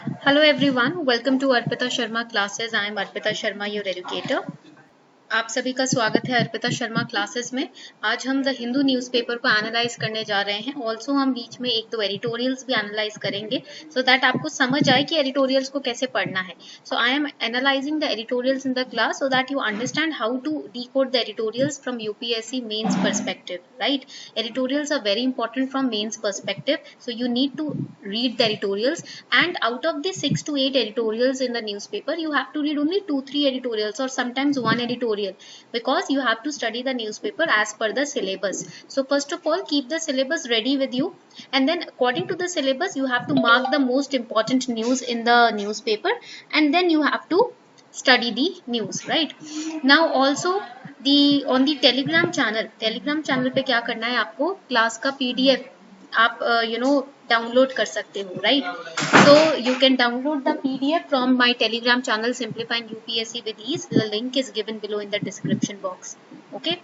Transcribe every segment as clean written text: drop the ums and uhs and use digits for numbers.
Hello everyone, welcome to Arpita Sharma classes. I am Arpita Sharma, your educator. आप सभी का स्वागत है अर्पिता शर्मा क्लासेस में। आज हम द हिंदू न्यूज़पेपर को एनालाइज करने जा रहे हैं। ऑल्सो हम बीच में एक दो एडिटोरियल्स भी एनालाइज करेंगे सो दैट आपको समझ आए कि एडिटोरियल्स को कैसे पढ़ना है। So I am analysing the editorials in the class so that you understand how to decode the editorials from UPSC mains perspective, right? Editorials are very important from mains perspective, so you need to read the editorials, and out of the 6 to 8 editorials in the newspaper you have to read only 2-3 editorials or sometimes one editorial, because you have to study the newspaper as per the syllabus. So first of all, keep the syllabus ready with you, and then according to the syllabus you have to mark the most important news in the newspaper, and then you have to study the news, right? Now also the on the telegram channel पे क्या करना है आपको, class का PDF आप download कर सकते हो, right? So you can download the PDF from my Telegram channel Simplifying UPSC with Ease. The link is given below in the description box. Okay.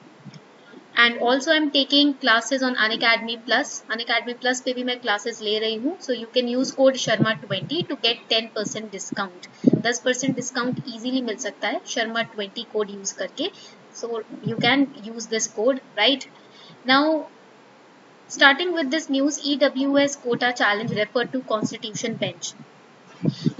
And also I'm taking classes on Unacademy Plus. Unacademy Plus पे भी मैं classes ले रही हूँ. So you can use code Sharma20 to get 10% discount. 10% discount easily मिल सकता है Sharma20 code use करके. So you can use this code, right? Now starting with this news, EWS quota challenge referred to Constitution Bench.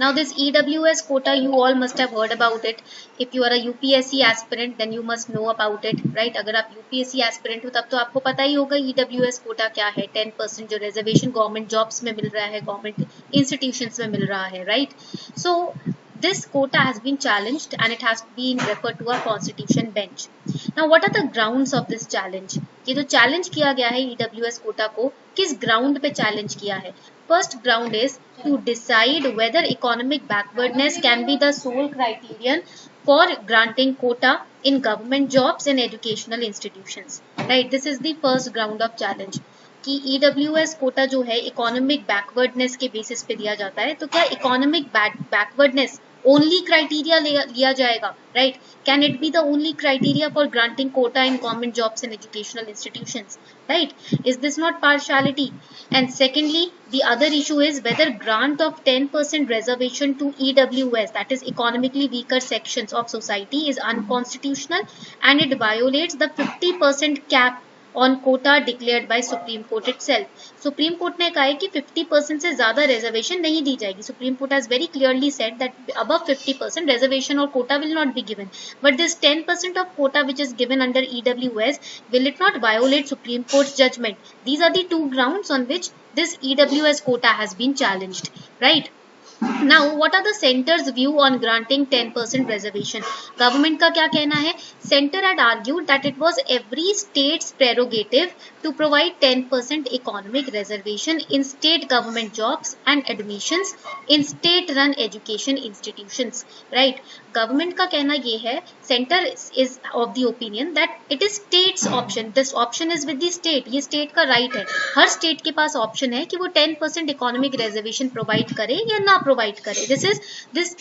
Now this EWS quota, you all must have heard about it. If you are a UPSC aspirant, then you must know about it, right? अगर आप UPSC aspirant हो तब तो आपको पता ही होगा EWS quota क्या है। 10% जो reservation government jobs में मिल रहा है, government institutions में मिल रहा है, right? So this quota has been challenged and it has been referred to a constitution bench. Now what are the grounds of this challenge? ये जो challenge किया गया है EWS quota को, किस ground पे challenge किया है? First ground is to decide whether economic backwardness can be the sole criterion for granting quota in government jobs and educational institutions, right? This is the first ground of challenge कि EWS Kota जो है economic backwardness के basis पे दिया जाता है। तो क्या इकोनॉमिक बैकवर्डनेस ओनली क्राइटेरिया लिया जाएगा, right? Can it be the only criteria for granting quota in government jobs and educational institutions, right? Is this not partiality? And secondly, the other issue is whether grant of 10% reservation to EWS, that is economically weaker sections of society, is unconstitutional and it violates the 50% cap on quota declared by Supreme Court itself. Supreme Court ने कहा है कि 50% से ज़्यादा reservation नहीं दी जाएगी. Supreme Court has very clearly said that above 50% reservation or quota will not be given. But this 10% of quota which is given under EWS, will it not violate Supreme Court's judgment? These are the two grounds on which this EWS quota has been challenged, right? Now what are the center's view on granting 10% reservation? Government का क्या कहना है? Center had argued that it was every state's prerogative to provide 10% economic reservation in state government jobs and admissions in state-run education institutions, right? Government का कहना ये है, center is of the opinion that it is state's option. This option is with the state. ये state का right है. हर state के पास option है कि वो 10% economic reservation provide करे या ना provide करे. This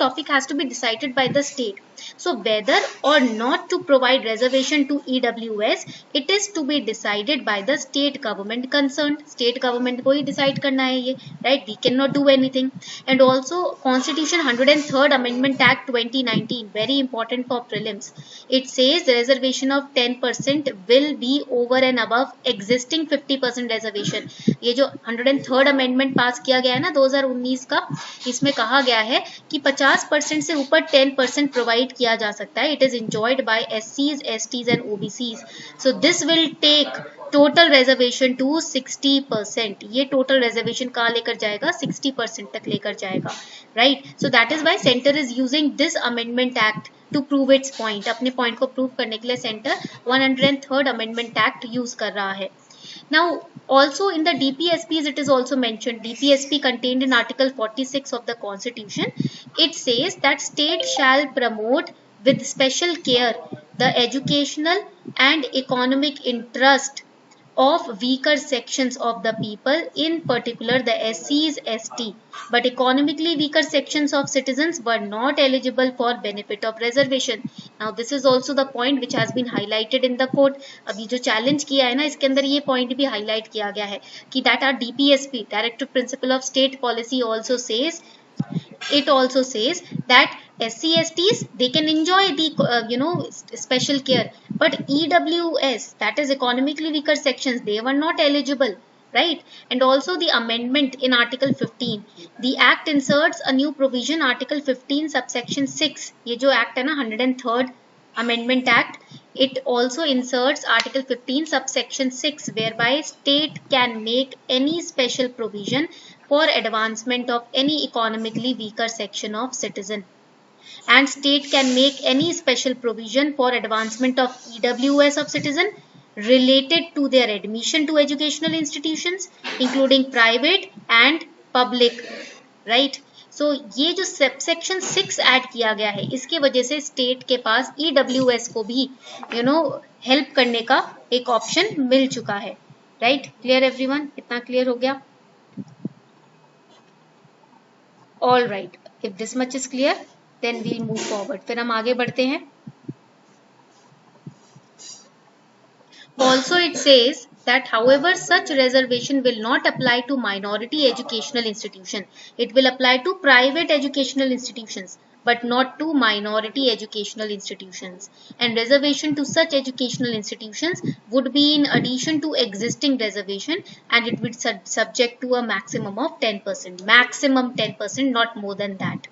topic has to be decided by the state. So whether or not to provide reservation to EWS, it is to be decided by the state government concerned. State government को ही decide करना है ये, right? We cannot do anything. And also Constitution 103rd Amendment Act 2019, very important for prelims. It says the reservation of 10% will be over and above existing 50% reservation. ये जो 103rd Amendment पास किया गया है ना 2019 का, इसमें कहा गया है कि 50% से ऊपर 10% प्रोवाइड किया जा सकता है. It is enjoyed by SCs, STs and OBCs. So this will take total reservation to 60%. ये टोटल रेजर्वेशन कहाँ लेकर जाएगा? 60% तक लेकर जाएगा, right? So that is why centre is using this amendment act to prove its point. अपने point को prove करने के लिए centre 103rd amendment act use कर रहा है. Now also in the DPSPs it is also mentioned. DPSP contained in Article 46 of the Constitution. It says that state shall promote with special care the educational and economic interest of weaker sections of the people, in particular the SCs, ST, but economically weaker sections of citizens were not eligible for benefit of reservation. Now this is also the point which has been highlighted in the court. अभी जो challenge किया है ना, इसके अंदर ये point भी highlight किया गया है कि that our DPSP, Directive Principle of State Policy, also says that SC STs, they can enjoy the special care, but EWS, that is economically weaker sections, they were not eligible, right? And also the amendment in Article 15, the Act inserts a new provision, Article 15 subsection 6. ये जो Act है ना, 103rd Amendment Act, it also inserts Article 15 subsection 6, whereby state can make any special provision for advancement of any economically weaker section of citizen, and state can make any special provision for advancement of EWS of citizen related to their admission to educational institutions, including private and public, right? So ये जो subsection 6 add किया गया है, इसके वजह से state के पास EWS को भी हेल्प करने का एक ऑप्शन मिल चुका है, राइट? Clear everyone? इतना क्लियर हो गया? All right, if this much is clear then we'll move forward. फिर हम आगे बढ़ते हैं. Also it says that however such reservation will not apply to minority educational institution. It will apply to private educational institutions but not to minority educational institutions. And reservation to such educational institutions would be in addition to existing reservation, and it would subject to a maximum of 10%. Maximum 10%, not more than that.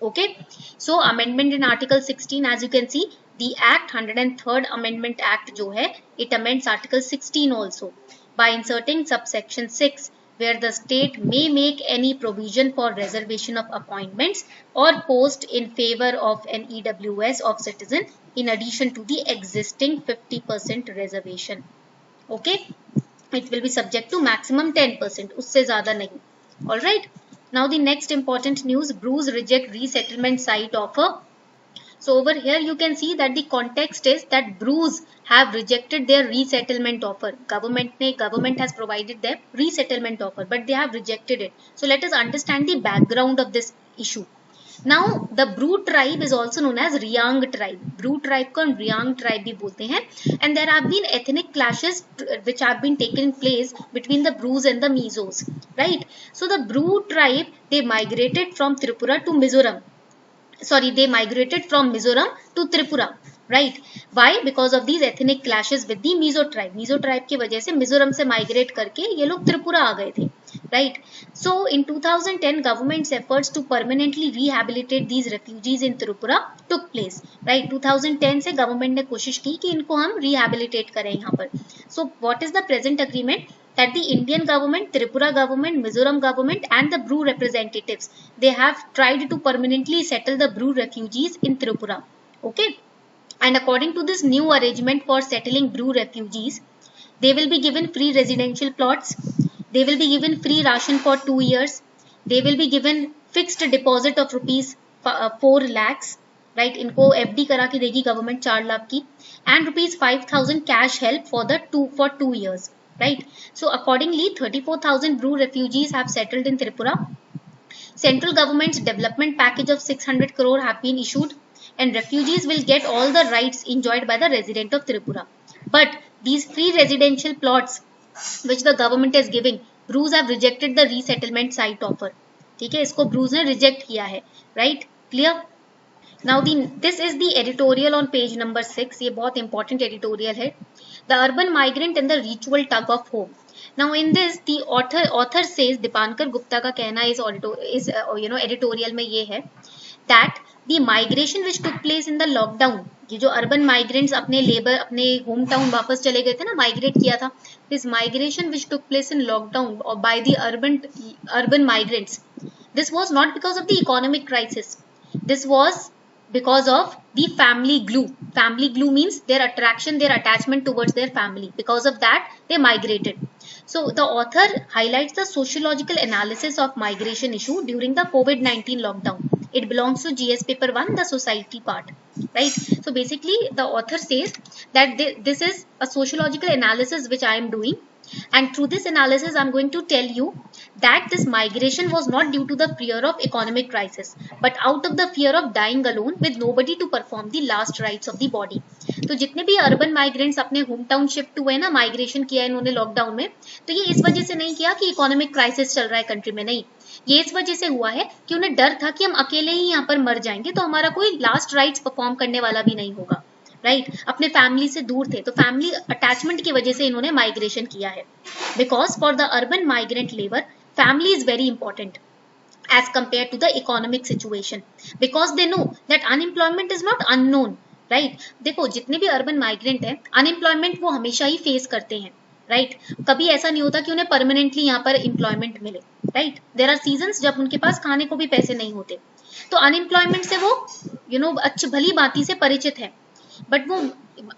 Okay. So amendment in Article 16, as you can see, the Act 103rd Amendment Act जो है, it amends Article 16 also by inserting subsection 6, where the state may make any provision for reservation of appointments or post in favor of an EWS of citizen in addition to the existing 50% reservation. Okay, it will be subject to maximum 10%, उससे ज़्यादा नहीं. All right. Now the next important news: Bruce reject resettlement site offer. So over here you can see that the context is that Bruce have rejected their resettlement offer. Government has provided them resettlement offer, but they have rejected it. So let us understand the background of this issue. Now the Bru tribe is also known as Riang tribe. Bru tribe को हम Riang tribe भी बोलते हैं. And there have been ethnic clashes which have been taking place between the Brus and the Mizos, right? So the Bru tribe, they migrated from Tripura to Mizoram. Sorry, they migrated from Mizoram to Tripura, right? Why? Because of these ethnic clashes with the Mizo tribe. Mizo tribe की वजह से मिजोरम से migrate करके ये लोग त्रिपुरा आ गए थे, right? So in 2010, government's efforts to permanently rehabilitate these refugees in Tripura took place, right? 2010 से government ने कोशिश की कि इनको हम rehabilitate करें यहाँ पर. So what is the present agreement? That the Indian government, Tripura government, Mizoram government and the Bru representatives, they have tried to permanently settle the Bru refugees in Tripura. Okay. And according to this new arrangement for settling Bru refugees, they will be given free residential plots. They will be given free ration for 2 years. They will be given fixed deposit of rupees 4 lakhs. Right? इनको FD करा के देगी government 4 lakh की, and rupees 5,000 cash help for 2 years. Right. So accordingly, 34,000 Bru refugees have settled in Tripura. Central government's development package of 600 crore have been issued, and refugees will get all the rights enjoyed by the resident of Tripura. But these free residential plots which the government is giving, Brus have rejected the resettlement site offer. ठीक है, इसको Brus ने reject किया है. Right? Clear? Now this is the editorial on page number 6. ये बहुत important editorial है. The urban migrant and the ritual tug of home. Now in this the author says, Dipankar Gupta का कहना इस editorial में ये है that the migration which took place in the lockdown, ये जो urban migrants अपने labor अपने home town वापस चले गए थे ना, migrate किया था, this migration which took place in lockdown or by the urban migrants, this was not because of the economic crisis. This was because of the family glue. Family glue means their attraction, their attachment towards their family. Because of that, they migrated. So the author highlights the sociological analysis of migration issue during the COVID-19 lockdown. It belongs to GS paper 1, the society part. right? So basically the author says that this is a sociological analysis which I am doing, and through this analysis I'm going to tell you that this migration was not due to the fear of economic crisis, but out of the fear of dying alone with nobody to perform the last rites of the body. तो जितने भी urban migrants अपने home town shift हुए ना, migration किया इन्होंने lockdown में, तो ये इस वजह से नहीं किया कि इकोनॉमिक क्राइसिस चल रहा है कंट्री में, नहीं, ये इस वजह से हुआ है कि उन्हें डर था कि हम अकेले ही यहाँ पर मर जाएंगे तो हमारा कोई लास्ट राइट्स परफॉर्म करने वाला भी नहीं होगा, राइट? अपने फैमिली से दूर थे, तो फैमिली अटैचमेंट की वजह से इन्होंने माइग्रेशन किया है. Because for the urban migrant labour family is very important as compared to the economic situation, because they know that unemployment is not unknown, right? देखो जितने भी अर्बन माइग्रेंट हैं अनएम्प्लॉयमेंट वो हमेशा ही फेस करते हैं, राइट? कभी ऐसा नहीं होता कि उन्हें परमानेंटली यहाँ पर एम्प्लॉयमेंट मिले, राइट? देयर आर सीजन्स जब उनके पास खाने को भी पैसे नहीं होते, तो अनएम्प्लॉयमेंट से वो अच्छी भली बाती से परिचित है. बट वो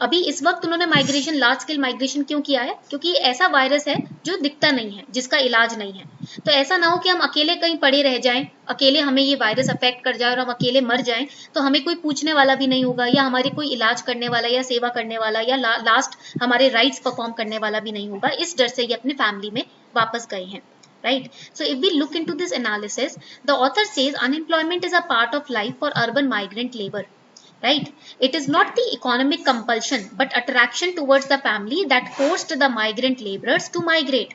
अभी इस वक्त उन्होंने माइग्रेशन, लार्ज स्केल माइग्रेशन क्यों किया है? क्योंकि ऐसा वायरस है जो दिखता नहीं है, जिसका इलाज नहीं है. तो ऐसा ना हो कि हम अकेले कहीं पड़े रह जाएं, अकेले हमें ये वायरस अफेक्ट कर जाए और हम अकेले मर जाएं, तो हमें कोई पूछने वाला भी नहीं होगा, या हमारे कोई इलाज करने वाला या सेवा करने वाला या लास्ट हमारे राइट्स परफॉर्म करने वाला भी नहीं होगा. इस डर से ये अपनी फैमिली में वापस गए हैं, right? So if we look into this analysis, the author says unemployment is a part of life for urban migrant labor, right? It is not the economic compulsion but attraction towards the family that forced the migrant laborers to migrate,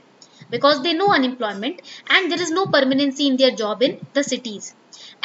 because they know unemployment and there is no permanency in their job in the cities.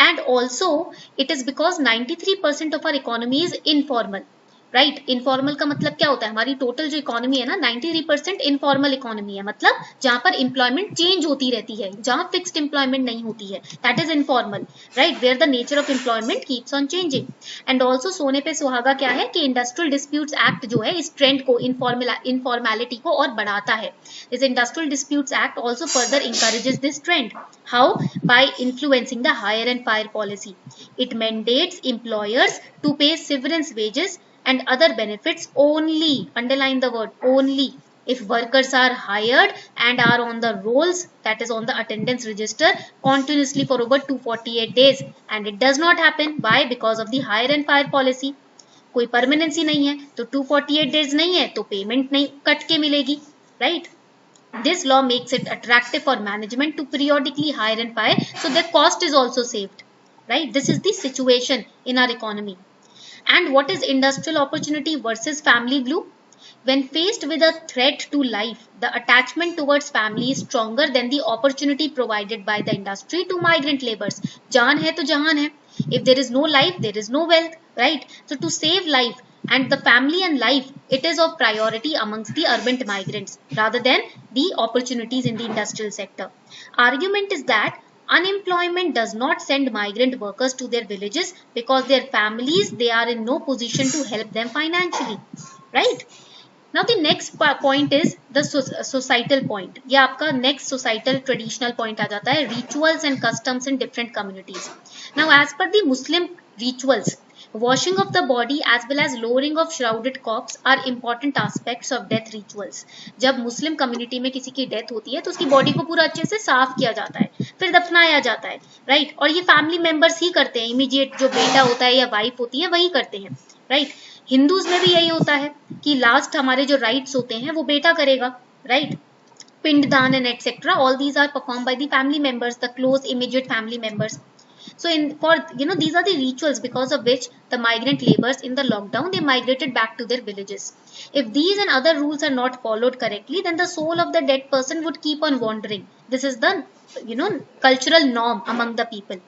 And also it is because 93% of our economy is informal, right? Informal का मतलब क्या होता है? हमारी total जो economy है ना 93% informal economy है, मतलब जहां पर एम्प्लॉयमेंट चेंज होती रहती है, जहां फिक्स्ड एम्प्लॉयमेंट नहीं होती है, that is informal, right? Where the nature of employment keeps on changing. And also सोने पे सुहागा क्या है कि इंडस्ट्रियल डिस्प्यूट्स एक्ट जो है इस ट्रेंड को, इनफॉर्मेलिटी को और बढ़ाता है. This industrial disputes act also further encourages this trend. How? By influencing the hire and fire policy. It mandates employers to pay severance wages and other benefits only, underline the word only, if workers are hired and are on the rolls, that is on the attendance register continuously for over 248 days, and it does not happen. Why? Because of the hire and fire policy. कोई permanency नहीं है तो 248 days नहीं है तो payment नहीं cut के मिलेगी, right? This law makes it attractive for management to periodically hire and fire, so their cost is also saved, right? This is the situation in our economy. And what is industrial opportunity versus family glue? When faced with a threat to life, the attachment towards family is stronger than the opportunity provided by the industry to migrant laborers. जान है तो जहान है. If there is no life, there is no wealth, right? So to save life and the family and life, it is of priority amongst the urban migrants rather than the opportunities in the industrial sector. Argument is that unemployment does not send migrant workers to their villages because their families, they are in no position to help them financially, right? Now the next point is the societal point. ये आपका next societal traditional point आ जाता है, rituals and customs in different communities. Now as per the Muslim rituals, washing of the body as well as lowering of shrouded corpse are important aspects of death rituals. जब Muslim community में किसी की death होती है तो उसकी body को पूरा अच्छे से साफ किया जाता है, फिर दफनाया जाता है, राइट? और ये फैमिली मेंबर्स ही करते हैं, इमीडिएट जो बेटा होता है या वाइफ होती है वही करते हैं, राइट? हिंदूज में भी यही होता है कि लास्ट हमारे जो राइट्स होते हैं वो बेटा करेगा, right? Pinddaan and etcetera, all these are perform by the family members, the close immediate family members. So these are the rituals because of which the migrant laborers in the lockdown, they migrated back to their villages. If these and other rules are not followed correctly, then the soul of the dead person would keep on wandering. This is the cultural norm among the people.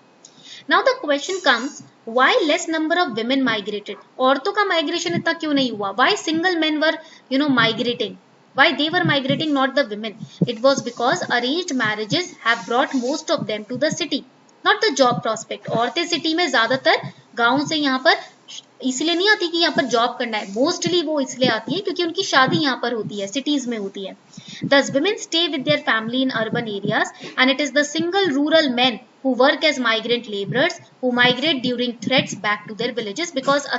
Now the question comes, why less number of women migrated? औरतों का migration इतना क्यों नहीं हुआ? Why single men were migrating? Why they were migrating, not the women? It was because arranged marriages have brought most of them to the city. Not the job prospect. औरतें city में ज्यादातर गांव से यहाँ पर इसलिए नहीं आती कि यहाँ पर जॉब करना है, मोस्टली वो इसलिए आती है क्योंकि उनकी शादी यहाँ पर होती है, सिटीज में होती है. Thus women stay with their family in urban areas, and it is the single rural men who work as migrant laborers who migrate during threats back to their villages, because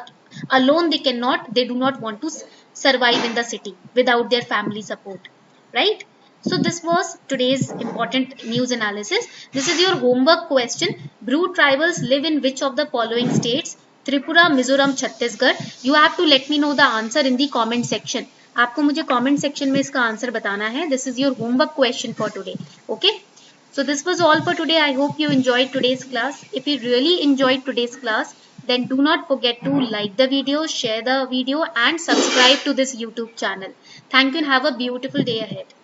alone they do not want to survive in the city without their family support, right? So this was today's important news analysis. This is your homework question. Brute tribals live in which of the following states? Tripura, Mizoram, Chhattisgarh. You have to let me know the answer in the comment section. आपको मुझे comment section में इसका answer बताना है. This is your homework question for today. Okay? So this was all for today. I hope you enjoyed today's class. If you really enjoyed today's class, then do not forget to like the video, share the video, and subscribe to this YouTube channel. Thank you and have a beautiful day ahead.